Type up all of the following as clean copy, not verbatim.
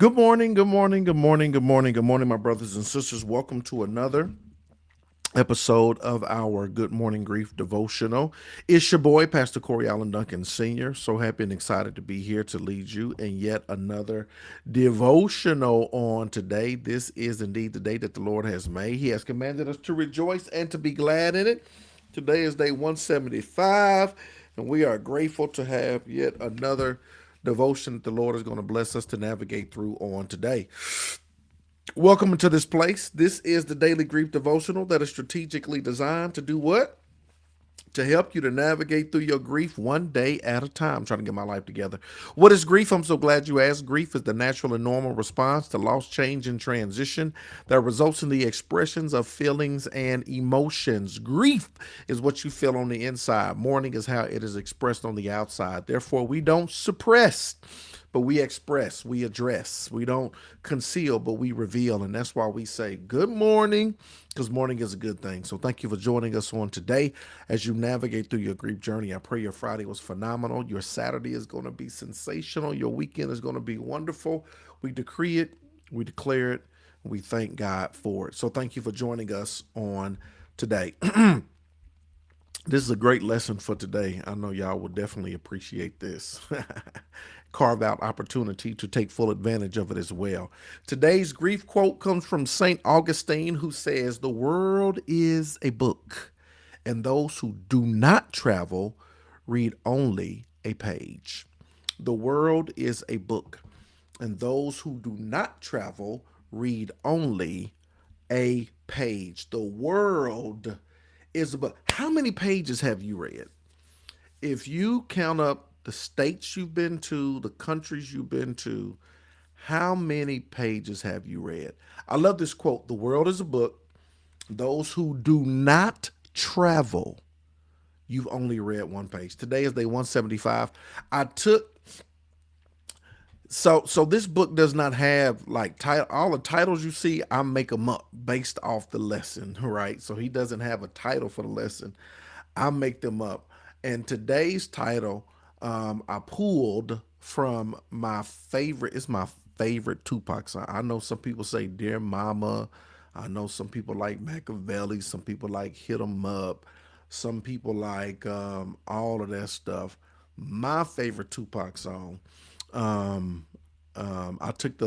Good morning, good morning, good morning, good morning, good morning, my brothers and sisters. Welcome to another episode of our Good Morning Grief devotional. It's your boy, Pastor Corey Allen Duncan Sr. So happy and excited to be here to lead you in yet another devotional on today. This is indeed the day that the Lord has made. He has commanded us to rejoice and to be glad in it. Today is day 175, and we are grateful to have yet another devotion that the Lord is going to bless us to navigate through on today. Welcome to this place. This is the Daily Grief Devotional that is strategically designed to do what? To help you to navigate through your grief one day at a time. I'm trying to get my life together. What is grief? I'm so glad you asked. Grief is the natural and normal response to loss, change, and transition that results in the expressions of feelings and emotions. Grief is what you feel on the inside. Mourning is how it is expressed on the outside. Therefore, we don't suppress, but we express, we address. We don't conceal, but we reveal. And that's why we say good morning, because morning is a good thing. So thank you for joining us on today as you navigate through your grief journey. I pray your Friday was phenomenal. Your Saturday is going to be sensational. Your weekend is going to be wonderful. We decree it, we declare it, we thank God for it. So thank you for joining us on today. This is a great lesson for today. I know y'all will definitely appreciate this. Carve out opportunity to take full advantage of it as well. Today's grief quote comes from St. Augustine, who says, "The world is a book, and those who do not travel read only a page." The world is a book, and those who do not travel read only a page. The world is a book. How many pages have you read? If you count up the states you've been to, the countries you've been to, how many pages have you read? I love this quote. The world is a book. Those who do not travel, you've only read one page. Today is day 175. I took so this book does not have like title. All the titles you see, I make them up based off the lesson, right? So he doesn't have a title for the lesson. I make them up. And today's title, I pulled from my favorite. It's my favorite Tupac song. I know some people say "Dear Mama." I know some people like Machiavelli. Some people like "Hit 'Em Up." Some people like all of that stuff. My favorite Tupac song. Um, I took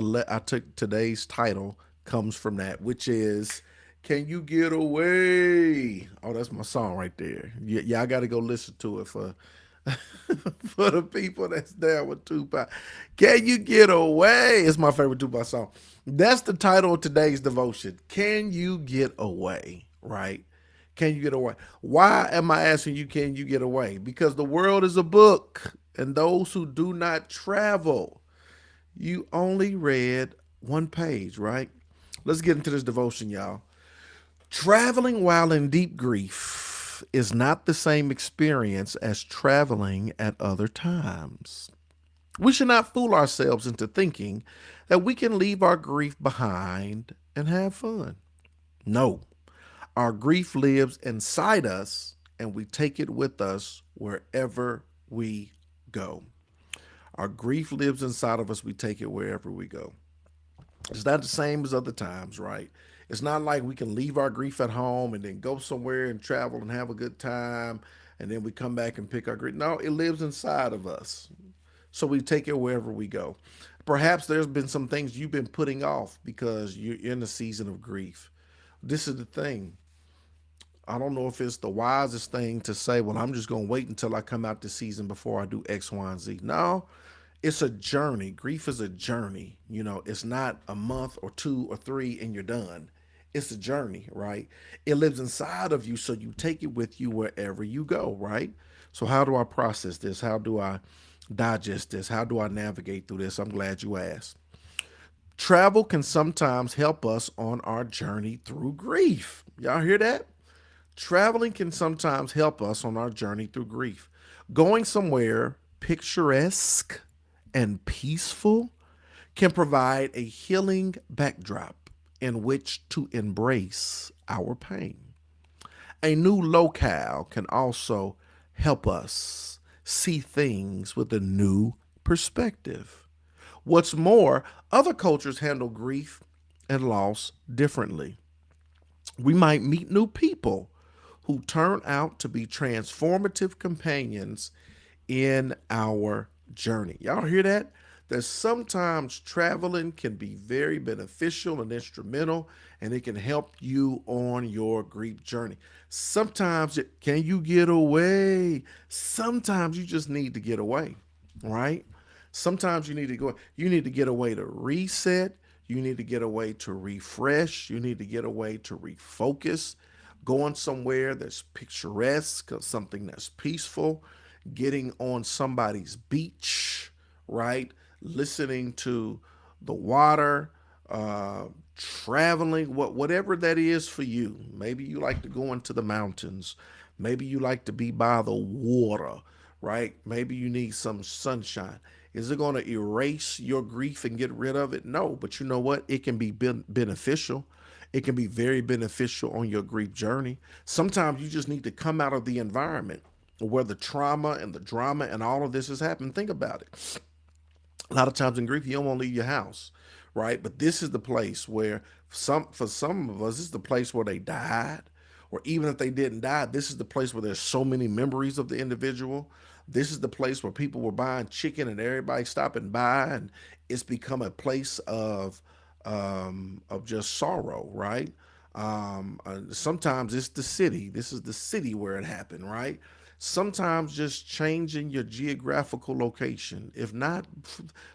today's title comes from that, which is "Can You Get Away?" Oh, that's my song right there. Yeah, I got to go listen to it for for the people that's down with Tupac. "Can You Get Away?" It's my favorite Tupac song. That's the title of today's devotion. Can you get away? Right? Can you get away? Why am I asking you, can you get away? Because the world is a book, and those who do not travel, you only read one page, right? Let's get into this devotion, y'all. Traveling while in deep grief is not the same experience as traveling at other times. We should not fool ourselves into thinking that we can leave our grief behind and have fun. No, our grief lives inside us, and we take it with us wherever we go. Our grief lives inside of us. We take it wherever we go. It's not the same as other times, right? It's not like we can leave our grief at home and then go somewhere and travel and have a good time and then we come back and pick our grief. No, it lives inside of us. So we take it wherever we go. Perhaps there's been some things you've been putting off because you're in a season of grief. This is the thing. I don't know if it's the wisest thing to say, well, I'm just going to wait until I come out this season before I do X, Y, and Z. No, it's a journey. Grief is a journey. You know, it's not a month or two or three and you're done. It's a journey, right? It lives inside of you, so you take it with you wherever you go, right? So, how do I process this? How do I digest this? How do I navigate through this? I'm glad you asked. Travel can sometimes help us on our journey through grief. Y'all hear that? Traveling can sometimes help us on our journey through grief. Going somewhere picturesque and peaceful can provide a healing backdrop in which to embrace our pain. A new locale can also help us see things with a new perspective. What's more, other cultures handle grief and loss differently. We might meet new people who turn out to be transformative companions in our journey. Y'all hear that? That sometimes traveling can be very beneficial and instrumental, and it can help you on your grief journey. Sometimes, can you get away? Sometimes you just need to get away, right? Sometimes you need to go, you need to get away to reset. You need to get away to refresh. You need to get away to refocus. Going somewhere that's picturesque, something that's peaceful, getting on somebody's beach, right? Listening to the water, uh, traveling, whatever that is for you. Maybe you like to go into the mountains. Maybe you like to be by the water, right? Maybe you need some sunshine. Is it going to erase your grief and get rid of it? No, but you know what? It can be beneficial. It can be very beneficial on your grief journey. Sometimes you just need to come out of the environment where the trauma and the drama and all of this has happened. Think about it. A lot of times in grief, you don't want to leave your house, right? But this is the place where for some of us, this is the place where they died, or even if they didn't die, this is the place where there's so many memories of the individual. This is the place where people were buying chicken and everybody stopping by, and it's become a place of just sorrow, right? Sometimes it's the city. This is the city where it happened, right? Sometimes just changing your geographical location, if not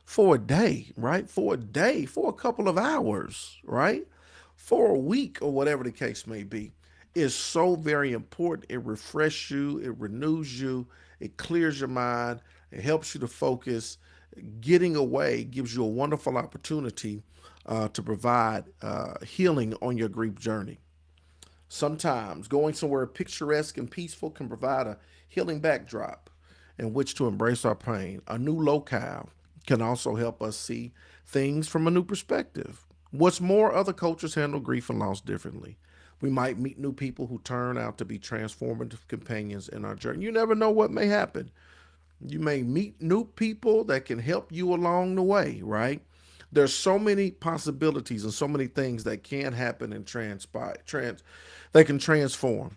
for a day, right? For a day, for a couple of hours, right? For a week or whatever the case may be, is so very important. It refreshes you, it renews you, it clears your mind, it helps you to focus. Getting away gives you a wonderful opportunity to provide healing on your grief journey. Sometimes going somewhere picturesque and peaceful can provide a healing backdrop in which to embrace our pain. A new locale can also help us see things from a new perspective. What's more, other cultures handle grief and loss differently. We might meet new people who turn out to be transformative companions in our journey. You never know what may happen. You may meet new people that can help you along the way, right? There's so many possibilities and so many things that can happen and transpire, they can transform.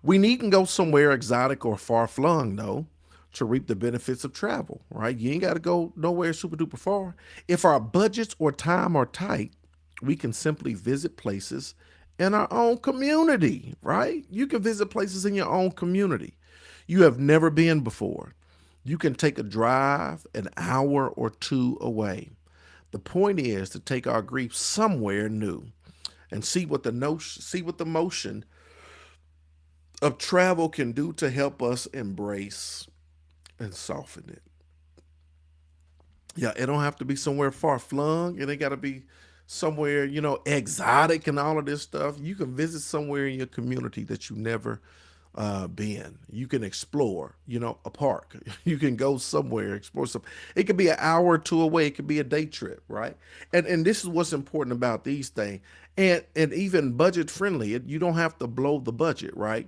We needn't go somewhere exotic or far flung, though, to reap the benefits of travel, right? You ain't got to go nowhere super duper far. If our budgets or time are tight, we can simply visit places in our own community, right? You can visit places in your own community you have never been before. You can take a drive an hour or two away. The point is to take our grief somewhere new and see what the motion of travel can do to help us embrace and soften it. Yeah, it don't have to be somewhere far flung. It ain't got to be somewhere, exotic and all of this stuff. You can visit somewhere in your community that you never been. You can explore, a park. You can go somewhere, explore some. It could be an hour or two away. It could be a day trip, right? And this is what's important about these things, and even budget friendly. You don't have to blow the budget, right?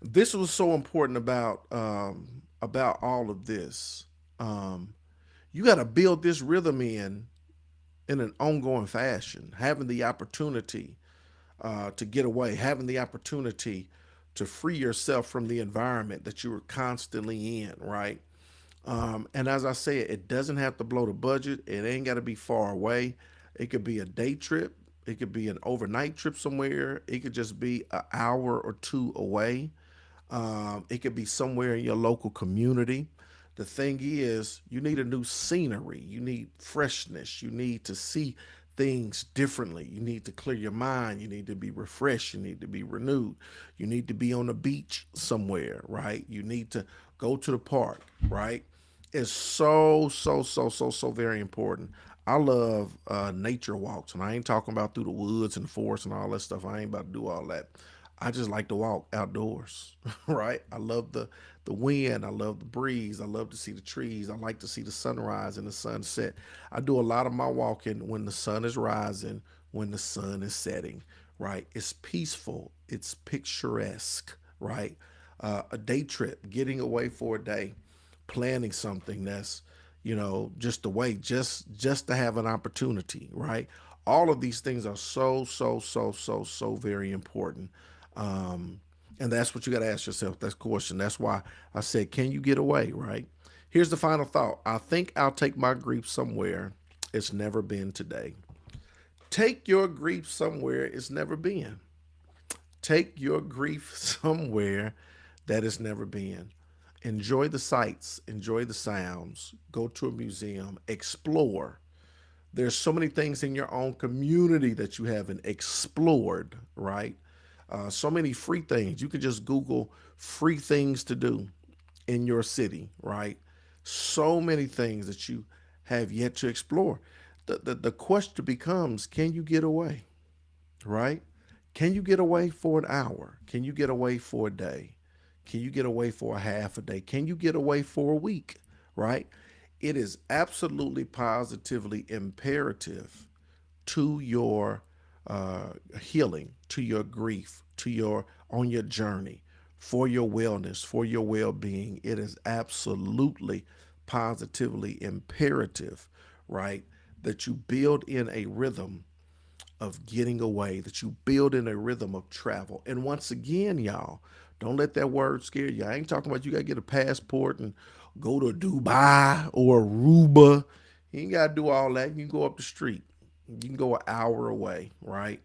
This was so important about all of this. Um, you got to build this rhythm in an ongoing fashion, having the opportunity to get away, having the opportunity to free yourself from the environment that you were constantly in, right? And as I said, it doesn't have to blow the budget. It ain't got to be far away. It could be a day trip. It could be an overnight trip somewhere. It could just be an hour or two away. It could be somewhere in your local community. The thing is, you need a new scenery. You need freshness. You need to see things differently. You need to clear your mind. You need to be refreshed. You need to be renewed. You need to be on the beach somewhere, right? You need to go to the park, right? It's so very important. I love nature walks, and I ain't talking about through the woods and forest and all that stuff. I ain't about to do all that. I just like to walk outdoors, right? I love the wind. I love the breeze. I love to see the trees. I like to see the sunrise and the sunset. I do a lot of my walking when the sun is rising, when the sun is setting, right? It's peaceful. It's picturesque, right? A day trip, getting away for a day, planning something that's, just to wait, just to have an opportunity, right? All of these things are so very important. Um, and that's what you got to ask yourself. That question. That's why I said, can you get away, right? Here's the final thought. I think I'll take my grief somewhere it's never been today. Take your grief somewhere it's never been. Take your grief somewhere that it's never been. Enjoy the sights, enjoy the sounds, go to a museum, explore. There's so many things in your own community that you haven't explored, right? So many free things. You can just Google free things to do in your city, right? So many things that you have yet to explore. The question becomes, can you get away, right? Can you get away for an hour? Can you get away for a day? Can you get away for a half a day? Can you get away for a week, right? It is absolutely positively imperative to your healing, to your grief, to your on your journey, for your wellness, for your well-being. It is absolutely positively imperative, right, that you build in a rhythm of getting away, that you build in a rhythm of travel. And once again, y'all, don't let that word scare you. I ain't talking about you got to get a passport and go to Dubai or Aruba. You ain't got to do all that. You can go up the street. You can go an hour away, right?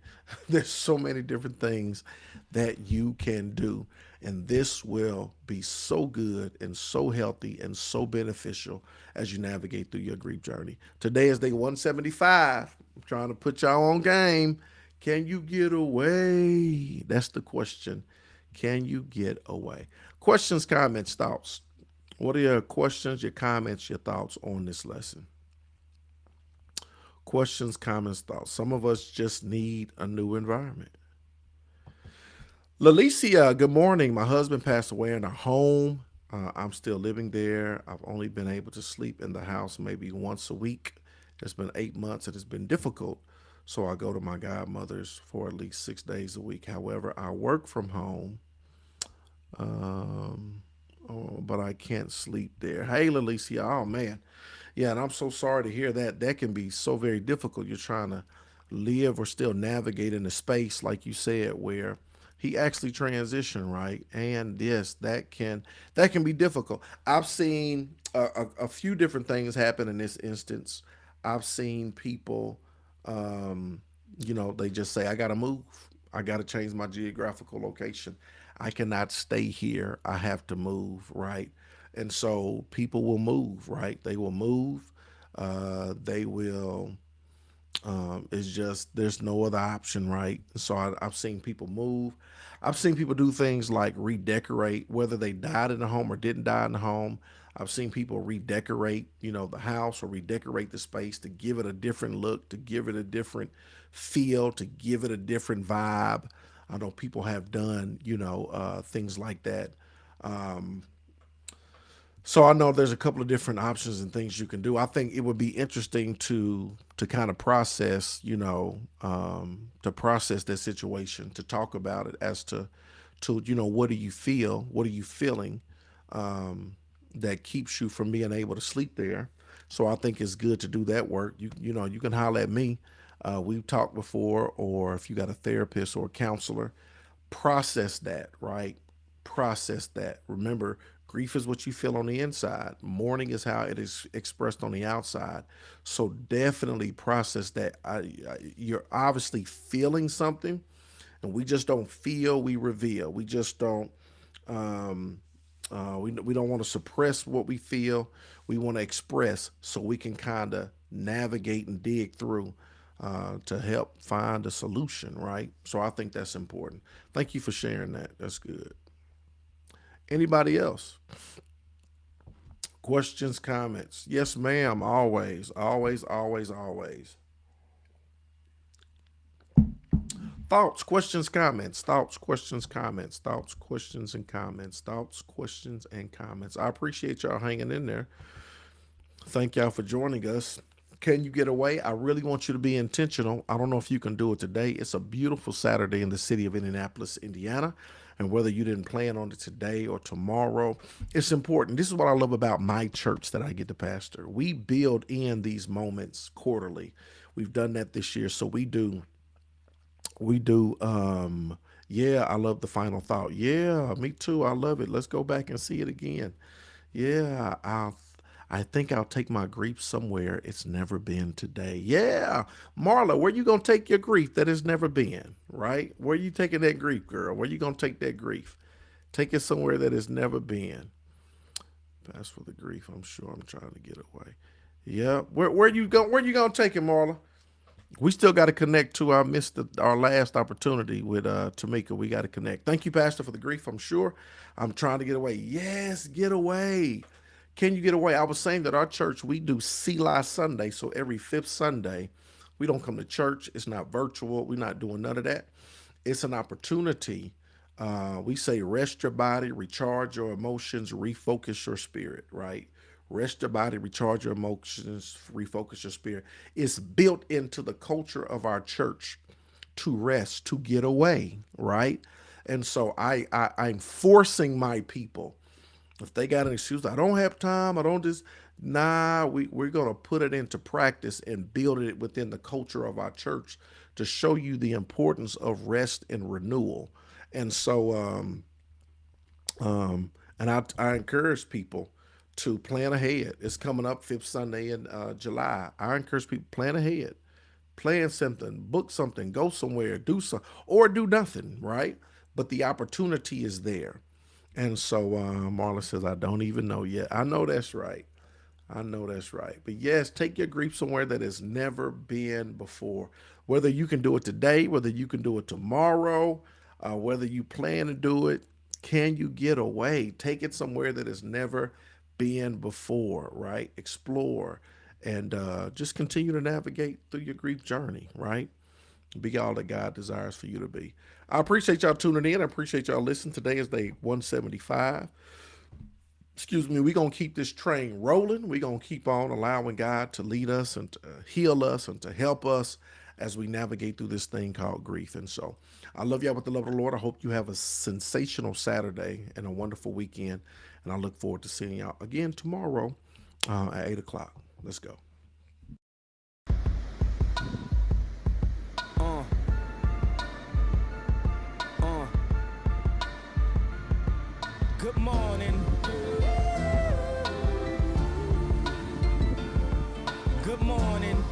There's so many different things that you can do. And this will be so good and so healthy and so beneficial as you navigate through your grief journey. Today is day 175. I'm trying to put y'all on game. Can you get away? That's the question. Can you get away? Questions, comments, thoughts. What are your questions, your comments, your thoughts on this lesson? Questions, comments, thoughts. Some of us just need a new environment. Lalicia, good morning. My husband passed away in our home. I'm still living there. I've only been able to sleep in the house maybe once a week. It's been 8 months. It has been difficult. So I go to my godmother's for at least 6 days a week. However, I work from home, um, but I can't sleep there. Hey, Lalicia. Oh, man. Yeah, and I'm so sorry to hear that. That can be so very difficult. You're trying to live or still navigate in a space, like you said, where he actually transitioned, right? And yes, that can be difficult. I've seen a few different things happen in this instance. I've seen people, they just say, "I got to move. I got to change my geographical location. I cannot stay here. I have to move," right? And so people will move, right? They will move. They will. It's just there's no other option, right? So I've seen people move. I've seen people do things like redecorate, whether they died in the home or didn't die in the home. I've seen people redecorate, the house or redecorate the space to give it a different look, to give it a different feel, to give it a different vibe. I know people have done, things like that. Um, so I know there's a couple of different options and things you can do. I think it would be interesting to kind of process, to process that situation, to talk about it as to what do you feel, what are you feeling, um, that keeps you from being able to sleep there. So I think it's good to do that work. You can holler at me. We've talked before, or if you got a therapist or a counselor, process that, right? Process that. Remember, grief is what you feel on the inside. Mourning is how it is expressed on the outside. So definitely process that. You're obviously feeling something, and we just don't feel. We reveal. We just don't. Um, we don't want to suppress what we feel. We want to express so we can kind of navigate and dig through to help find a solution, right? So I think that's important. Thank you for sharing that. That's good. Anybody else? Questions, comments? Yes, ma'am. Always, always, always, always. Thoughts, questions, comments, thoughts, questions, comments, thoughts, questions, and comments, thoughts, questions, and comments. I appreciate y'all hanging in there. Thank y'all for joining us. Can you get away? I really want you to be intentional. I don't know if you can do it today. It's a beautiful Saturday in the city of Indianapolis, Indiana. And whether you didn't plan on it today or tomorrow, it's important. This is what I love about my church that I get to pastor. We build in these moments quarterly. We've done that this year. So we do yeah, I love the final thought. Yeah, me too. I love it. Let's go back and see it again. Yeah, I think I'll take my grief somewhere it's never been today. Yeah, Marla, where you gonna take your grief that has never been? Right? Where you taking that grief, girl? Where you gonna take that grief? Take it somewhere that has never been. Pass for the grief. I'm sure I'm trying to get away. Yeah, where you go? Where you gonna take it, Marla? We still got to connect to our missed our last opportunity with Tamika. We got to connect. Thank you, Pastor, for the grief. I'm sure. I'm trying to get away. Yes, get away. Can you get away? I was saying that our church, we do Selah Sunday. So every fifth Sunday, we don't come to church. It's not virtual. We're not doing none of that. It's an opportunity. We say rest your body, recharge your emotions, refocus your spirit, right? Rest your body, recharge your emotions, refocus your spirit. It's built into the culture of our church to rest, to get away, right? And so I'm forcing my people. If they got an excuse, I don't have time, I don't just, nah, we're going to put it into practice and build it within the culture of our church to show you the importance of rest and renewal. And so, and I encourage people to plan ahead. It's coming up fifth Sunday in July. I encourage people plan ahead, plan something, book something, go somewhere, do some, or do nothing, right? But the opportunity is there. And so Marla says, I don't even know yet. I know that's right. I know that's right. But yes, take your grief somewhere that has never been before. Whether you can do it today, whether you can do it tomorrow, whether you plan to do it, can you get away? Take it somewhere that has never been before, right? Explore and just continue to navigate through your grief journey, right? Be all that God desires for you to be. I appreciate y'all tuning in. I appreciate y'all listening. Today is day 175. Excuse me, we're going to keep this train rolling. We're going to keep on allowing God to lead us and to heal us and to help us as we navigate through this thing called grief. And so I love y'all with the love of the Lord. I hope you have a sensational Saturday and a wonderful weekend. And I look forward to seeing y'all again tomorrow at 8 o'clock. Let's go. Good morning. Good morning.